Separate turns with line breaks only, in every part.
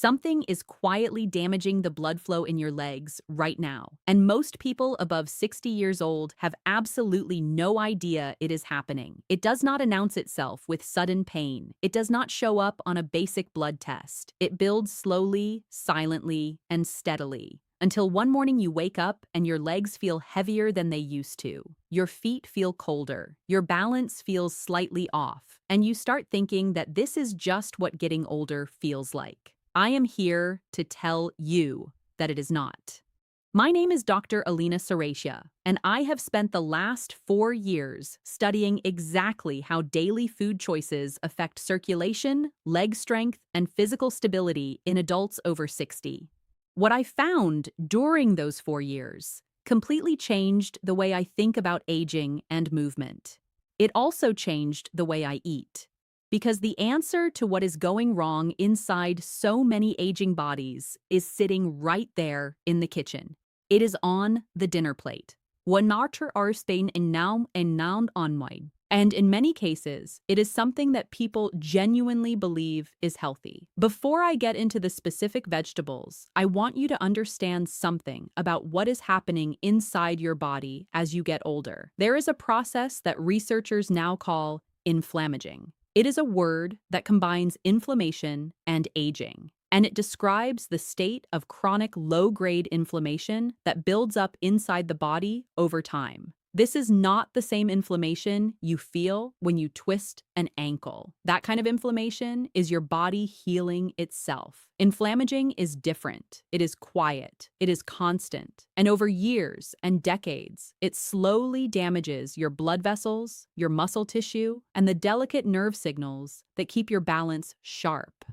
Something is quietly damaging the blood flow in your legs right now. And most people above 60 years old have absolutely no idea it is happening. It does not announce itself with sudden pain. It does not show up on a basic blood test. It builds slowly, silently, and steadily, until one morning you wake up and your legs feel heavier than they used to. Your feet feel colder. Your balance feels slightly off. And you start thinking that this is just what getting older feels like. I am here to tell you that it is not. My name is Dr. Alina Serratia, and I have spent the last 4 years studying exactly how daily food choices affect circulation, leg strength, and physical stability in adults over 60. What I found during those 4 years completely changed the way I think about aging and movement. It also changed the way I eat. Because the answer to what is going wrong inside so many aging bodies is sitting right there in the kitchen. It is on the dinner plate. Wanneer er steen en naam onwijn. And in many cases, it is something that people genuinely believe is healthy. Before I get into the specific vegetables, I want you to understand something about what is happening inside your body as you get older. There is a process that researchers now call inflammaging. It is a word that combines inflammation and aging, and it describes the state of chronic low-grade inflammation that builds up inside the body over time. This is not the same inflammation you feel when you twist an ankle. That kind of inflammation is your body healing itself. Inflammaging is different. It is quiet. It is constant. And over years and decades, it slowly damages your blood vessels, your muscle tissue, and the delicate nerve signals that keep your balance sharp.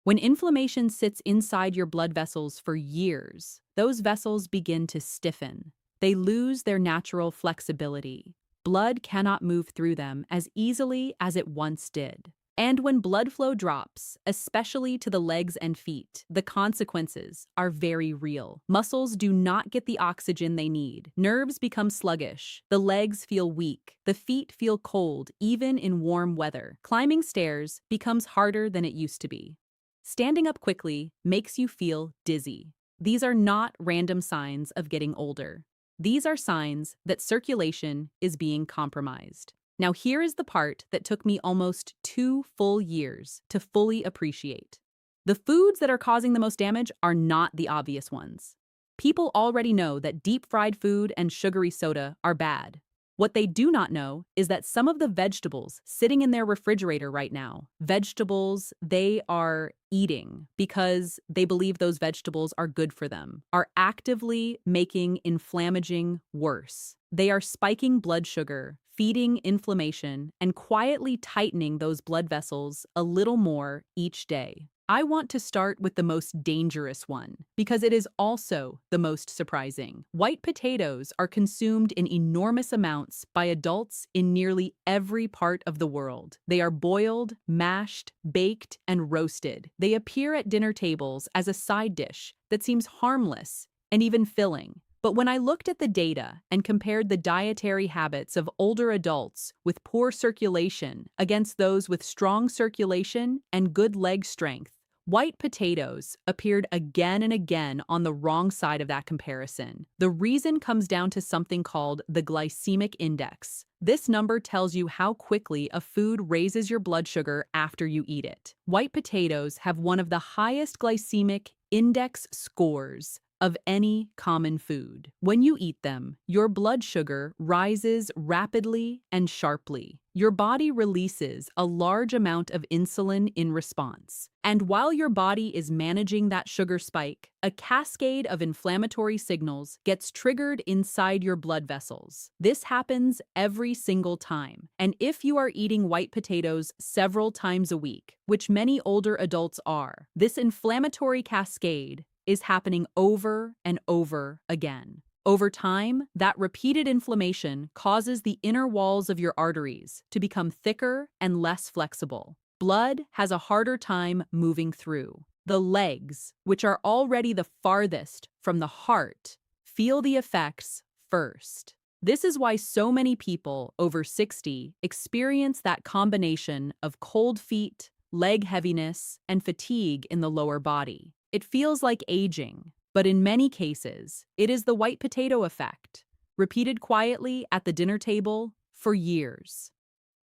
When inflammation sits inside your blood vessels for years, those vessels begin to stiffen. They lose their natural flexibility. Blood cannot move through them as easily as it once did. And when blood flow drops, especially to the legs and feet, the consequences are very real. Muscles do not get the oxygen they need. Nerves become sluggish. The legs feel weak. The feet feel cold, even in warm weather. Climbing stairs becomes harder than it used to be. Standing up quickly makes you feel dizzy. These are not random signs of getting older. These are signs that circulation is being compromised. Now here is the part that took me almost 2 full years to fully appreciate. The foods that are causing the most damage are not the obvious ones. People already know that deep-fried food and sugary soda are bad. What they do not know is that some of the vegetables sitting in their refrigerator right now, vegetables they are eating because they believe those vegetables are good for them, are actively making inflammaging worse. They are spiking blood sugar, feeding inflammation, and quietly tightening those blood vessels a little more each day. I want to start with the most dangerous one, because it is also the most surprising. White potatoes are consumed in enormous amounts by adults in nearly every part of the world. They are boiled, mashed, baked, and roasted. They appear at dinner tables as a side dish that seems harmless and even filling. But when I looked at the data and compared the dietary habits of older adults with poor circulation against those with strong circulation and good leg strength, white potatoes appeared again and again on the wrong side of that comparison. The reason comes down to something called the glycemic index. This number tells you how quickly a food raises your blood sugar after you eat it. White potatoes have one of the highest glycemic index scores of any common food. When you eat them, your blood sugar rises rapidly and sharply. Your body releases a large amount of insulin in response. And while your body is managing that sugar spike, a cascade of inflammatory signals gets triggered inside your blood vessels. This happens every single time. And if you are eating white potatoes several times a week, which many older adults are, this inflammatory cascade is happening over and over again. Over time, that repeated inflammation causes the inner walls of your arteries to become thicker and less flexible. Blood has a harder time moving through. The legs, which are already the farthest from the heart, feel the effects first. This is why so many people over 60 experience that combination of cold feet, leg heaviness, and fatigue in the lower body. It feels like aging, but in many cases, it is the white potato effect, repeated quietly at the dinner table for years.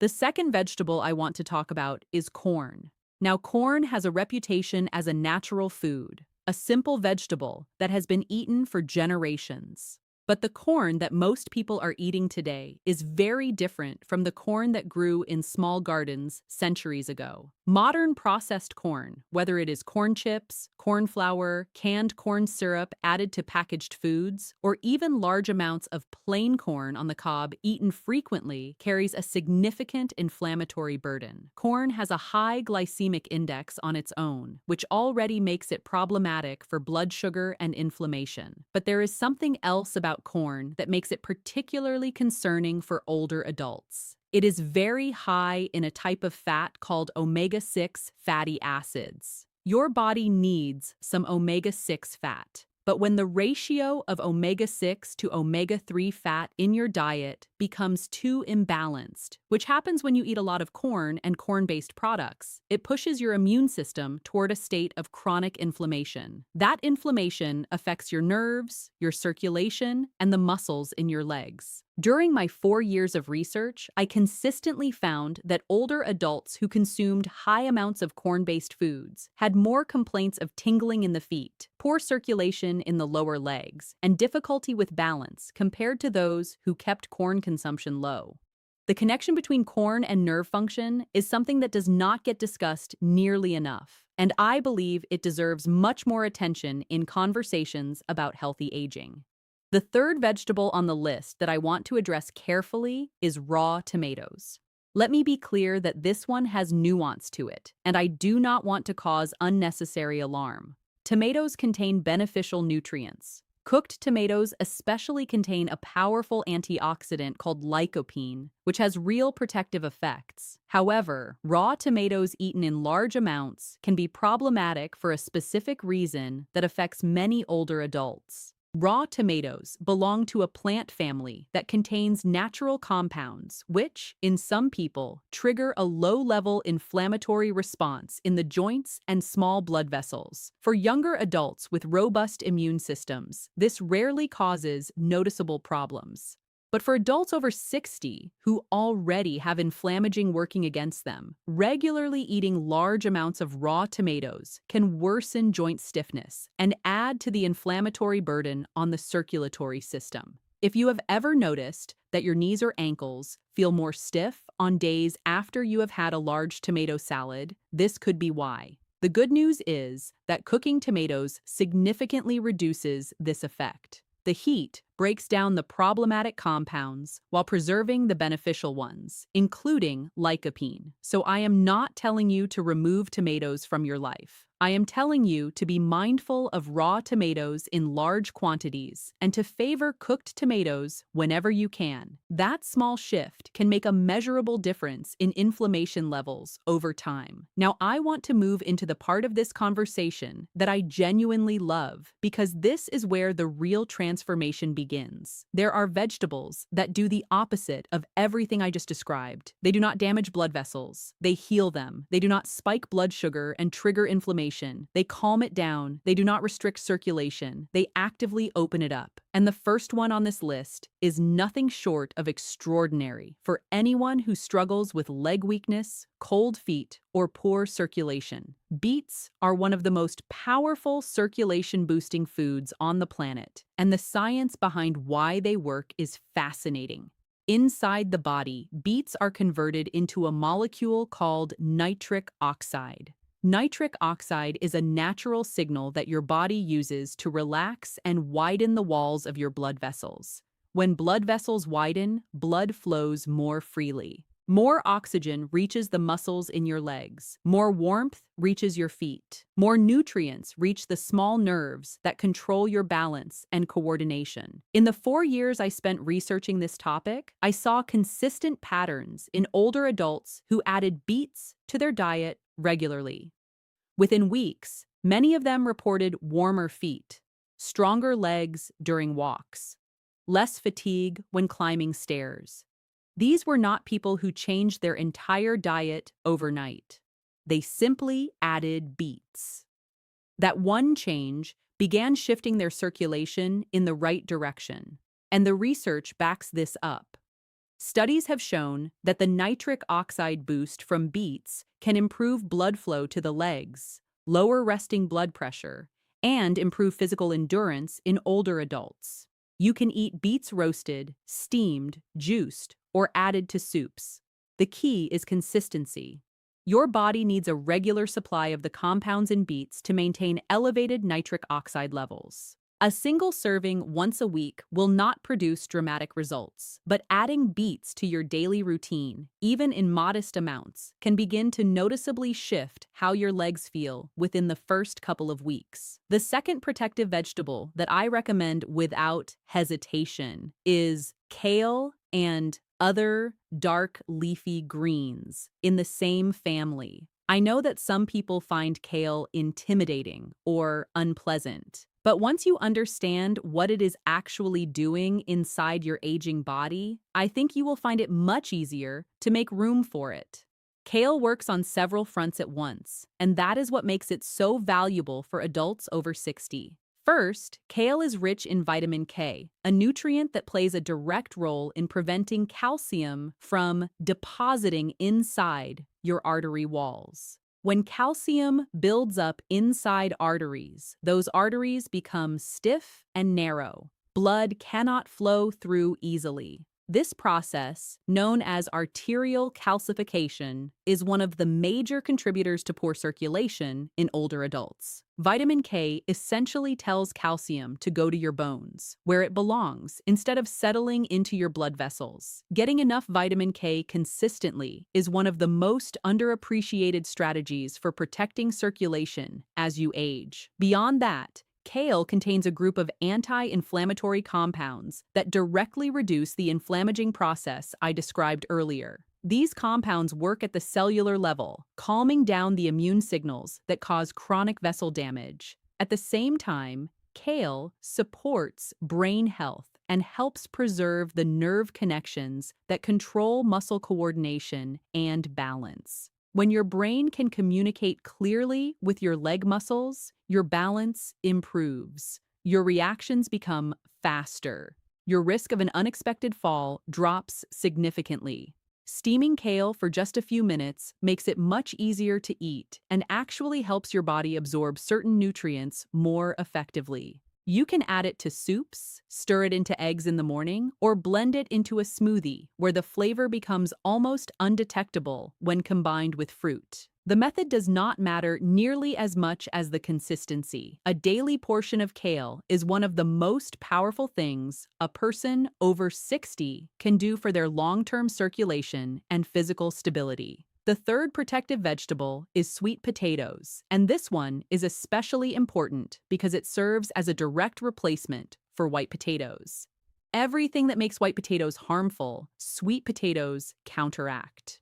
The second vegetable I want to talk about is corn. Now, corn has a reputation as a natural food, a simple vegetable that has been eaten for generations. But the corn that most people are eating today is very different from the corn that grew in small gardens centuries ago. Modern processed corn, whether it is corn chips, corn flour, canned corn syrup added to packaged foods, or even large amounts of plain corn on the cob eaten frequently, carries a significant inflammatory burden. Corn has a high glycemic index on its own, which already makes it problematic for blood sugar and inflammation. But there is something else about corn that makes it particularly concerning for older adults. It is very high in a type of fat called omega-6 fatty acids. Your body needs some omega-6 fat. But when the ratio of omega-6 to omega-3 fat in your diet becomes too imbalanced, which happens when you eat a lot of corn and corn-based products, it pushes your immune system toward a state of chronic inflammation. That inflammation affects your nerves, your circulation, and the muscles in your legs. During my 4 years of research, I consistently found that older adults who consumed high amounts of corn-based foods had more complaints of tingling in the feet, poor circulation in the lower legs, and difficulty with balance compared to those who kept corn consumption low. The connection between corn and nerve function is something that does not get discussed nearly enough, and I believe it deserves much more attention in conversations about healthy aging. The third vegetable on the list that I want to address carefully is raw tomatoes. Let me be clear that this one has nuance to it, and I do not want to cause unnecessary alarm. Tomatoes contain beneficial nutrients. Cooked tomatoes especially contain a powerful antioxidant called lycopene, which has real protective effects. However, raw tomatoes eaten in large amounts can be problematic for a specific reason that affects many older adults. Raw tomatoes belong to a plant family that contains natural compounds, which, in some people, trigger a low-level inflammatory response in the joints and small blood vessels. For younger adults with robust immune systems, this rarely causes noticeable problems. But for adults over 60 who already have inflammaging working against them, regularly eating large amounts of raw tomatoes can worsen joint stiffness and add to the inflammatory burden on the circulatory system. If you have ever noticed that your knees or ankles feel more stiff on days after you have had a large tomato salad, this could be why. The good news is that cooking tomatoes significantly reduces this effect. The heat breaks down the problematic compounds while preserving the beneficial ones, including lycopene. So I am not telling you to remove tomatoes from your life. I am telling you to be mindful of raw tomatoes in large quantities and to favor cooked tomatoes whenever you can. That small shift can make a measurable difference in inflammation levels over time. Now, I want to move into the part of this conversation that I genuinely love, because this is where the real transformation begins. There are vegetables that do the opposite of everything I just described. They do not damage blood vessels. They heal them. They do not spike blood sugar and trigger inflammation. They calm it down. They do not restrict circulation. They actively open it up. And the first one on this list is nothing short of extraordinary for anyone who struggles with leg weakness, cold feet, or poor circulation. Beets are one of the most powerful circulation-boosting foods on the planet, and the science behind why they work is fascinating. Inside the body, beets are converted into a molecule called nitric oxide. Nitric oxide is a natural signal that your body uses to relax and widen the walls of your blood vessels. When blood vessels widen, blood flows more freely. More oxygen reaches the muscles in your legs. More warmth reaches your feet. More nutrients reach the small nerves that control your balance and coordination. In the 4 years I spent researching this topic, I saw consistent patterns in older adults who added beets to their diet regularly. Within weeks, many of them reported warmer feet, stronger legs during walks, less fatigue when climbing stairs. These were not people who changed their entire diet overnight. They simply added beets. That one change began shifting their circulation in the right direction, and the research backs this up. Studies have shown that the nitric oxide boost from beets can improve blood flow to the legs, lower resting blood pressure, and improve physical endurance in older adults. You can eat beets roasted, steamed, juiced, or added to soups. The key is consistency. Your body needs a regular supply of the compounds in beets to maintain elevated nitric oxide levels. A single serving once a week will not produce dramatic results, but adding beets to your daily routine, even in modest amounts, can begin to noticeably shift how your legs feel within the first couple of weeks. The second protective vegetable that I recommend without hesitation is kale and other dark leafy greens in the same family. I know that some people find kale intimidating or unpleasant, but once you understand what it is actually doing inside your aging body, I think you will find it much easier to make room for it. Kale works on several fronts at once, and that is what makes it so valuable for adults over 60. First, kale is rich in vitamin K, a nutrient that plays a direct role in preventing calcium from depositing inside your artery walls. When calcium builds up inside arteries, those arteries become stiff and narrow. Blood cannot flow through easily. This process, known as arterial calcification, is one of the major contributors to poor circulation in older adults. Vitamin K essentially tells calcium to go to your bones, where it belongs, instead of settling into your blood vessels. Getting enough vitamin K consistently is one of the most underappreciated strategies for protecting circulation as you age. Beyond that, kale contains a group of anti-inflammatory compounds that directly reduce the inflammaging process I described earlier. These compounds work at the cellular level, calming down the immune signals that cause chronic vessel damage. At the same time, kale supports brain health and helps preserve the nerve connections that control muscle coordination and balance. When your brain can communicate clearly with your leg muscles, your balance improves. Your reactions become faster. Your risk of an unexpected fall drops significantly. Steaming kale for just a few minutes makes it much easier to eat and actually helps your body absorb certain nutrients more effectively. You can add it to soups, stir it into eggs in the morning, or blend it into a smoothie where the flavor becomes almost undetectable when combined with fruit. The method does not matter nearly as much as the consistency. A daily portion of kale is one of the most powerful things a person over 60 can do for their long-term circulation and physical stability. The third protective vegetable is sweet potatoes, and this one is especially important because it serves as a direct replacement for white potatoes. Everything that makes white potatoes harmful, sweet potatoes counteract.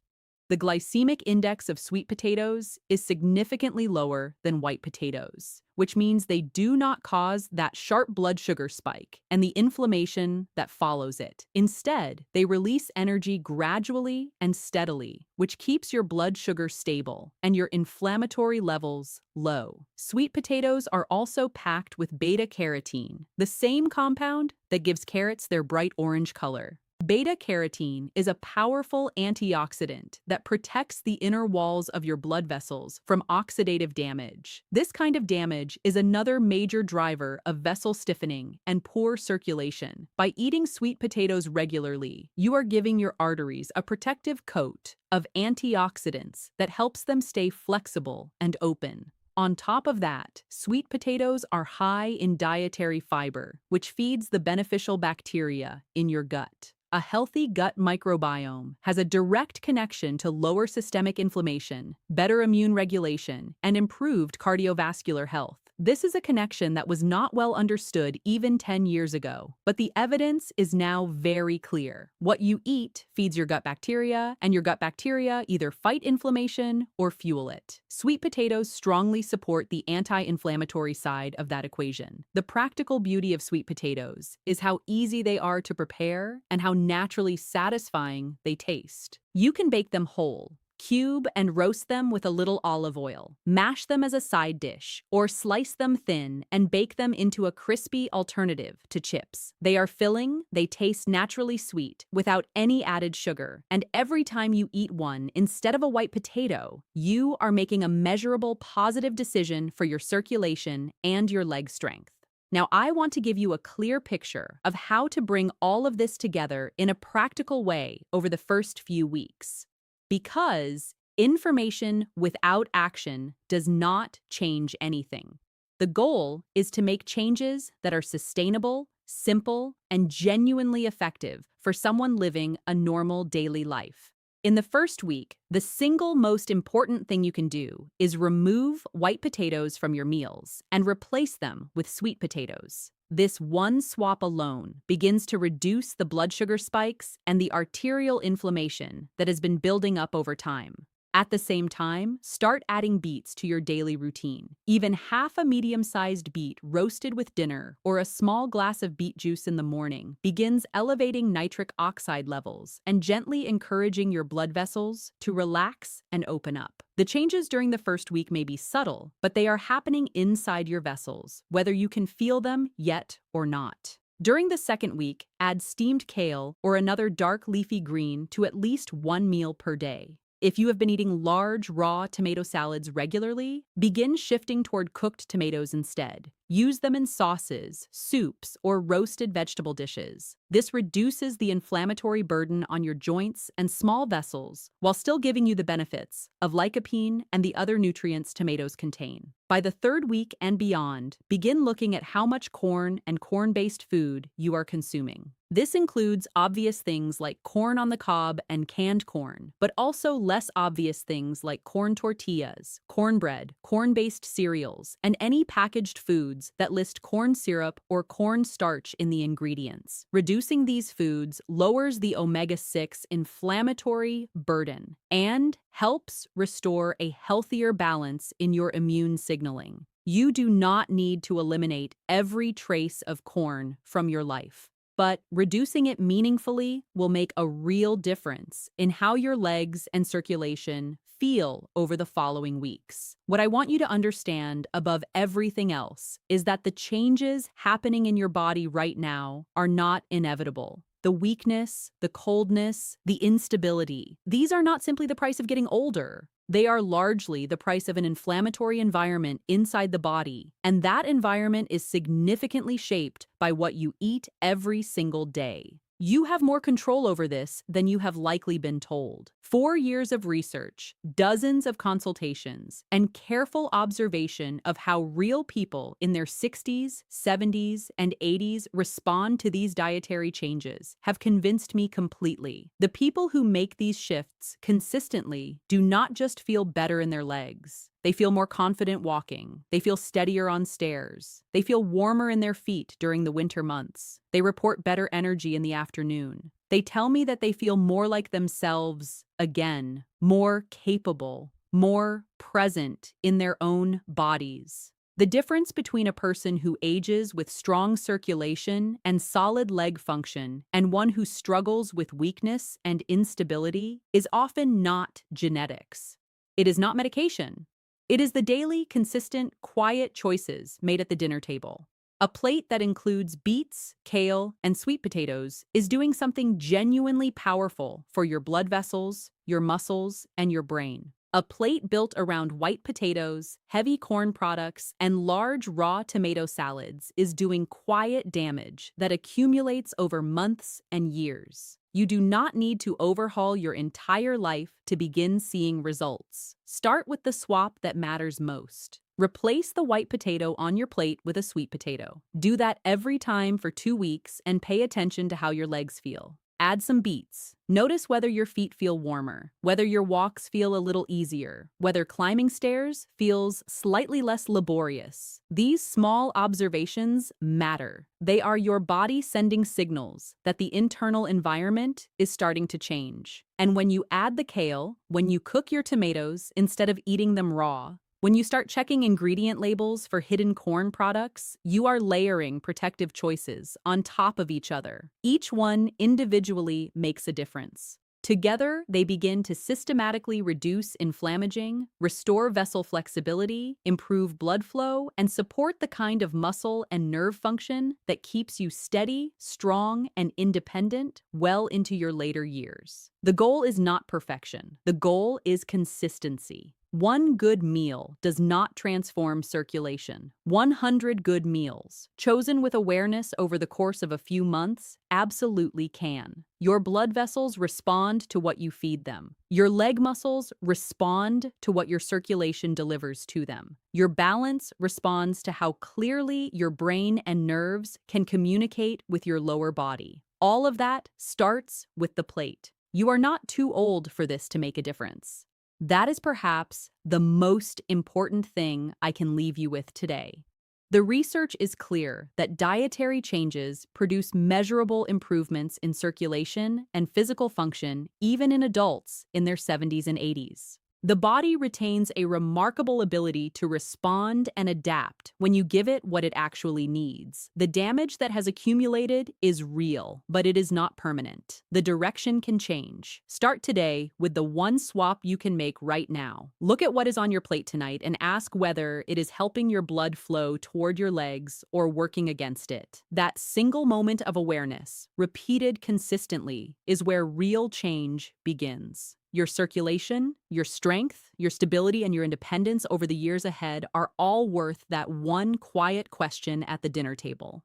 The glycemic index of sweet potatoes is significantly lower than white potatoes, which means they do not cause that sharp blood sugar spike and the inflammation that follows it. Instead, they release energy gradually and steadily, which keeps your blood sugar stable and your inflammatory levels low. Sweet potatoes are also packed with beta-carotene, the same compound that gives carrots their bright orange color. Beta-carotene is a powerful antioxidant that protects the inner walls of your blood vessels from oxidative damage. This kind of damage is another major driver of vessel stiffening and poor circulation. By eating sweet potatoes regularly, you are giving your arteries a protective coat of antioxidants that helps them stay flexible and open. On top of that, sweet potatoes are high in dietary fiber, which feeds the beneficial bacteria in your gut. A healthy gut microbiome has a direct connection to lower systemic inflammation, better immune regulation, and improved cardiovascular health. This is a connection that was not well understood even 10 years ago, but the evidence is now very clear. What you eat feeds your gut bacteria, and your gut bacteria either fight inflammation or fuel it. Sweet potatoes strongly support the anti-inflammatory side of that equation. The practical beauty of sweet potatoes is how easy they are to prepare and how naturally satisfying they taste. You can bake them whole, Cube and roast them with a little olive oil. Mash them as a side dish, or slice them thin and bake them into a crispy alternative to chips. They are filling, they taste naturally sweet, without any added sugar, and every time you eat one instead of a white potato, you are making a measurable positive decision for your circulation and your leg strength. Now, I want to give you a clear picture of how to bring all of this together in a practical way over the first few weeks. Because information without action does not change anything. The goal is to make changes that are sustainable, simple, and genuinely effective for someone living a normal daily life. In the first week, the single most important thing you can do is remove white potatoes from your meals and replace them with sweet potatoes. This one swap alone begins to reduce the blood sugar spikes and the arterial inflammation that has been building up over time. At the same time, start adding beets to your daily routine. Even half a medium-sized beet roasted with dinner or a small glass of beet juice in the morning begins elevating nitric oxide levels and gently encouraging your blood vessels to relax and open up. The changes during the first week may be subtle, but they are happening inside your vessels, whether you can feel them yet or not. During the second week, add steamed kale or another dark leafy green to at least one meal per day. If you have been eating large, raw tomato salads regularly, begin shifting toward cooked tomatoes instead. Use them in sauces, soups, or roasted vegetable dishes. This reduces the inflammatory burden on your joints and small vessels while still giving you the benefits of lycopene and the other nutrients tomatoes contain. By the third week and beyond, begin looking at how much corn and corn-based food you are consuming. This includes obvious things like corn on the cob and canned corn, but also less obvious things like corn tortillas, cornbread, corn-based cereals, and any packaged foods that list corn syrup or corn starch in the ingredients. Reducing these foods lowers the omega-6 inflammatory burden and helps restore a healthier balance in your immune signaling. You do not need to eliminate every trace of corn from your life, but reducing it meaningfully will make a real difference in how your legs and circulation feel over the following weeks. What I want you to understand above everything else is that the changes happening in your body right now are not inevitable. The weakness, the coldness, the instability, these are not simply the price of getting older. They are largely the price of an inflammatory environment inside the body, and that environment is significantly shaped by what you eat every single day. You have more control over this than you have likely been told. 4 years of research, dozens of consultations, and careful observation of how real people in their 60s, 70s, and 80s respond to these dietary changes have convinced me completely. The people who make these shifts consistently do not just feel better in their legs. They feel more confident walking. They feel steadier on stairs. They feel warmer in their feet during the winter months. They report better energy in the afternoon. They tell me that they feel more like themselves again, more capable, more present in their own bodies. The difference between a person who ages with strong circulation and solid leg function and one who struggles with weakness and instability is often not genetics. It is not medication. It is the daily, consistent, quiet choices made at the dinner table. A plate that includes beets, kale, and sweet potatoes is doing something genuinely powerful for your blood vessels, your muscles, and your brain. A plate built around white potatoes, heavy corn products, and large raw tomato salads is doing quiet damage that accumulates over months and years. You do not need to overhaul your entire life to begin seeing results. Start with the swap that matters most. Replace the white potato on your plate with a sweet potato. Do that every time for 2 weeks and pay attention to how your legs feel. Add some beets. Notice whether your feet feel warmer, whether your walks feel a little easier, whether climbing stairs feels slightly less laborious. These small observations matter. They are your body sending signals that the internal environment is starting to change. And when you add the kale, when you cook your tomatoes instead of eating them raw, when you start checking ingredient labels for hidden corn products, you are layering protective choices on top of each other. Each one individually makes a difference. Together, they begin to systematically reduce inflammaging, restore vessel flexibility, improve blood flow, and support the kind of muscle and nerve function that keeps you steady, strong, and independent well into your later years. The goal is not perfection. The goal is consistency. One good meal does not transform circulation. 100 good meals, chosen with awareness over the course of a few months, absolutely can. Your blood vessels respond to what you feed them. Your leg muscles respond to what your circulation delivers to them. Your balance responds to how clearly your brain and nerves can communicate with your lower body. All of that starts with the plate. You are not too old for this to make a difference. That is perhaps the most important thing I can leave you with today. The research is clear that dietary changes produce measurable improvements in circulation and physical function even in adults in their 70s and 80s. The body retains a remarkable ability to respond and adapt when you give it what it actually needs. The damage that has accumulated is real, but it is not permanent. The direction can change. Start today with the one swap you can make right now. Look at what is on your plate tonight and ask whether it is helping your blood flow toward your legs or working against it. That single moment of awareness, repeated consistently, is where real change begins. Your circulation, your strength, your stability, and your independence over the years ahead are all worth that one quiet question at the dinner table.